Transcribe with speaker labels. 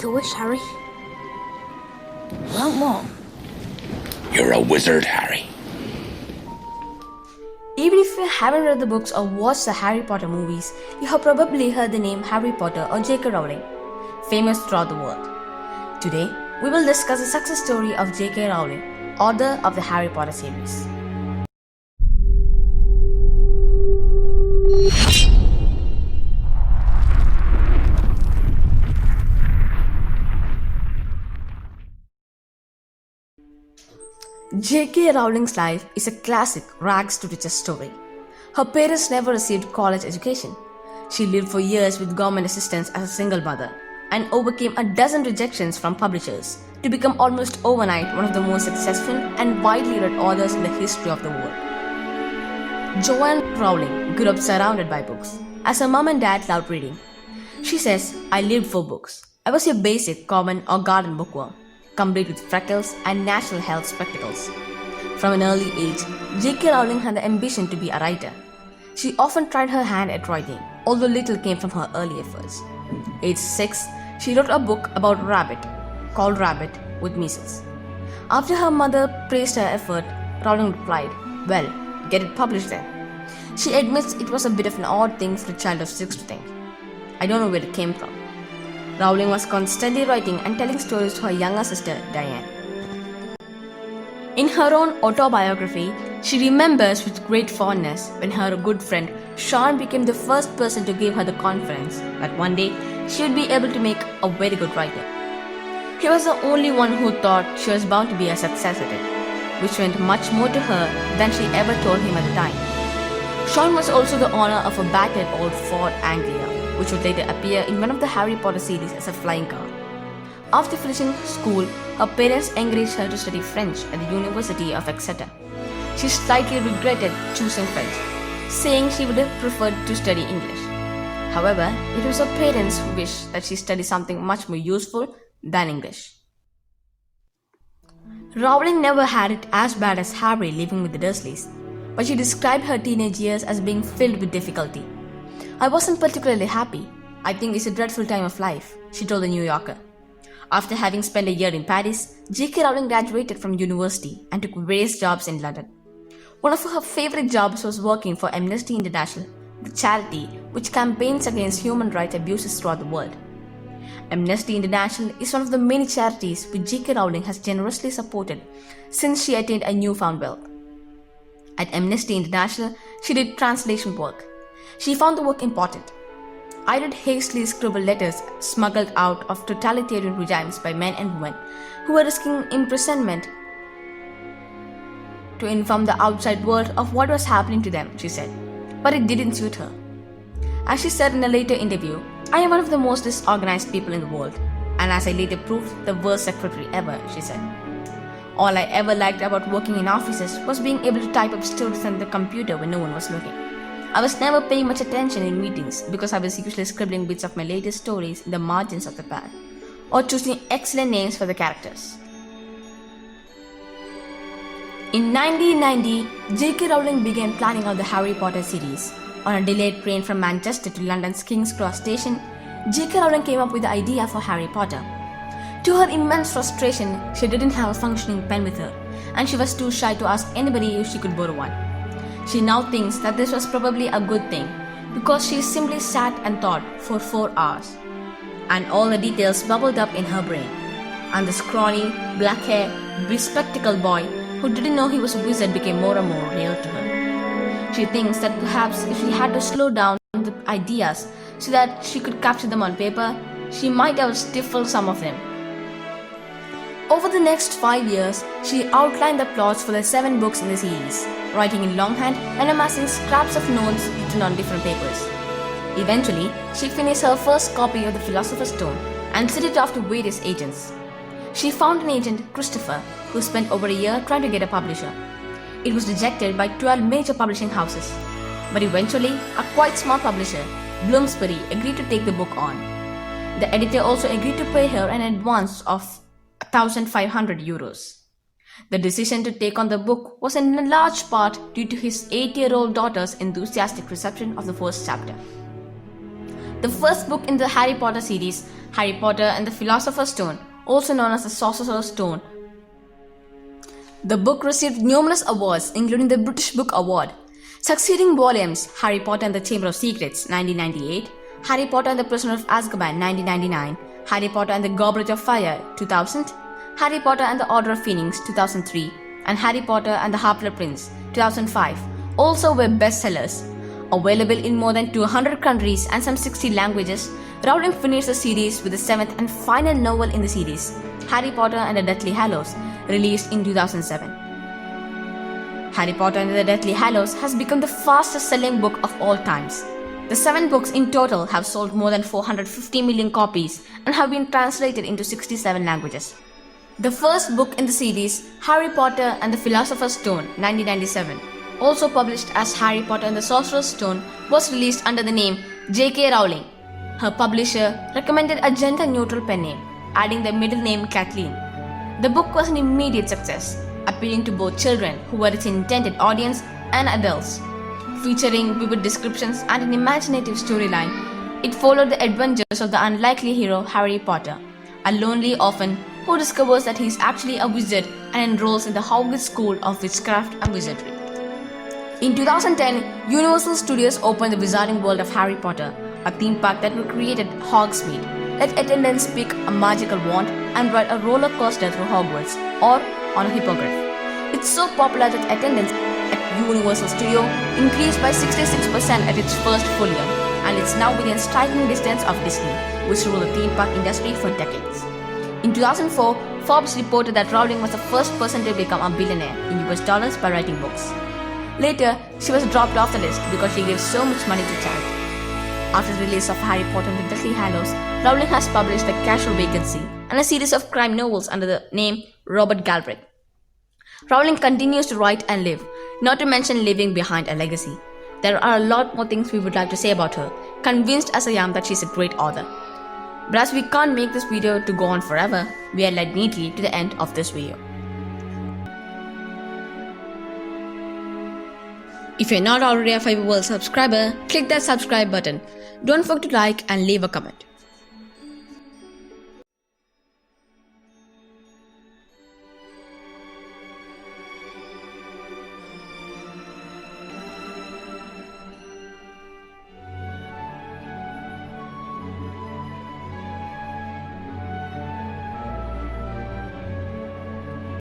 Speaker 1: your wish, Harry. Want more?
Speaker 2: You're a wizard, Harry.
Speaker 1: Even if you haven't read the books or watched the Harry Potter movies, you have probably heard the name Harry Potter or J.K. Rowling, famous throughout the world. Today, we will discuss the success story of J.K. Rowling, author of the Harry Potter series. J.K. Rowling's life is a classic rags to riches story. Her parents never received college education. She lived for years with government assistance as a single mother and overcame a dozen rejections from publishers to become almost overnight one of the most successful and widely read authors in the history of the world. Joanne Rowling grew up surrounded by books, as her mom and dad loved reading. She says, "I lived for books. I was your basic, common or garden bookworm, complete with freckles and national health spectacles." From an early age, J.K. Rowling had the ambition to be a writer. She often tried her hand at writing, although little came from her early efforts. Age 6, she wrote a book about a rabbit, called Rabbit with Measles. After her mother praised her effort, Rowling replied, "Well, get it published then." She admits it was a bit of an odd thing for a child of 6 to think. "I don't know where it came from." Rowling was constantly writing and telling stories to her younger sister, Diane. In her own autobiography, she remembers with great fondness when her good friend Sean became the first person to give her the confidence that one day she would be able to make a very good writer. He was the only one who thought she was bound to be a success at it, which meant much more to her than she ever told him at the time. Sean was also the owner of a battered old Ford Anglia, which would later appear in one of the Harry Potter series as a flying car. After finishing school, her parents encouraged her to study French at the University of Exeter. She slightly regretted choosing French, saying she would have preferred to study English. However, it was her parents' wish that she study something much more useful than English. Rowling never had it as bad as Harry living with the Dursleys, but she described her teenage years as being filled with difficulty. "I wasn't particularly happy. I think it's a dreadful time of life," she told the New Yorker. After having spent a year in Paris, J.K. Rowling graduated from university and took various jobs in London. One of her favorite jobs was working for Amnesty International, the charity which campaigns against human rights abuses throughout the world. Amnesty International is one of the many charities which J.K. Rowling has generously supported since she attained a newfound wealth. At Amnesty International, she did translation work. She found the work important. "I read hastily scribbled letters smuggled out of totalitarian regimes by men and women who were risking imprisonment to inform the outside world of what was happening to them," she said. But it didn't suit her. As she said in a later interview, "I am one of the most disorganized people in the world, and as I later proved, the worst secretary ever," she said. "All I ever liked about working in offices was being able to type up stories on the computer when no one was looking. I was never paying much attention in meetings because I was usually scribbling bits of my latest stories in the margins of the pad, or choosing excellent names for the characters." In 1990, J.K. Rowling began planning out the Harry Potter series. On a delayed train from Manchester to London's King's Cross station, J.K. Rowling came up with the idea for Harry Potter. To her immense frustration, she didn't have a functioning pen with her, and she was too shy to ask anybody if she could borrow one. She now thinks that this was probably a good thing, because she simply sat and thought for 4 hours. And all the details bubbled up in her brain. And the scrawny, black-haired, bespectacled boy who didn't know he was a wizard became more and more real to her. She thinks that perhaps if she had to slow down the ideas so that she could capture them on paper, she might have stifled some of them. Over the next 5 years, she outlined the plots for the 7 books in the series, writing in longhand and amassing scraps of notes written on different papers. Eventually, she finished her first copy of the Philosopher's Stone and sent it off to various agents. She found an agent, Christopher, who spent over a year trying to get a publisher. It was rejected by 12 major publishing houses, but eventually, a quite small publisher, Bloomsbury, agreed to take the book on. The editor also agreed to pay her an advance of €1,500. The decision to take on the book was in large part due to his 8-year-old daughter's enthusiastic reception of the first chapter. The first book in the Harry Potter series Harry Potter and the Philosopher's Stone, also known as the Sorcerer's Stone. The book received numerous awards, including the British Book Award. Succeeding volumes: Harry Potter and the Chamber of Secrets, 1998, Harry Potter and the Prisoner of Azkaban, 1999, Harry Potter and the Goblet of Fire, 2000, Harry Potter and the Order of Phoenix, 2003, and Harry Potter and the Half-Blood Prince, 2005, also were bestsellers. Available in more than 200 countries and some 60 languages, Rowling finished the series with the seventh and final novel in the series, Harry Potter and the Deathly Hallows, released in 2007. Harry Potter and the Deathly Hallows has become the fastest-selling book of all times. The 7 books in total have sold more than 450 million copies and have been translated into 67 languages. The first book in the series, Harry Potter and the Philosopher's Stone, 1997, also published as Harry Potter and the Sorcerer's Stone, was released under the name J.K. Rowling. Her publisher recommended a gender-neutral pen name, adding the middle name Kathleen. The book was an immediate success, appealing to both children, who were its intended audience, and adults. Featuring vivid descriptions and an imaginative storyline, it followed the adventures of the unlikely hero Harry Potter, a lonely orphan who discovers that he is actually a wizard and enrolls in the Hogwarts School of Witchcraft and Wizardry. In 2010, Universal Studios opened the Wizarding World of Harry Potter, a theme park that recreated Hogsmeade. Let attendants pick a magical wand and ride a roller coaster through Hogwarts or on a hippogriff. It's so popular that attendance at Universal Studio increased by 66% at its first full year, and it's now within striking distance of Disney, which ruled the theme park industry for decades. In 2004, Forbes reported that Rowling was the first person to become a billionaire in US dollars by writing books. Later, she was dropped off the list because she gave so much money to charity. After the release of Harry Potter and the Deathly Hallows, Rowling has published The Casual Vacancy and a series of crime novels under the name Robert Galbraith. Rowling continues to write and live, not to mention leaving behind a legacy. There are a lot more things we would like to say about her, convinced as I am that she's a great author. But as we can't make this video to go on forever, we are led neatly to the end of this video. If you're not already a 5aworld subscriber, click that subscribe button. Don't forget to like and leave a comment.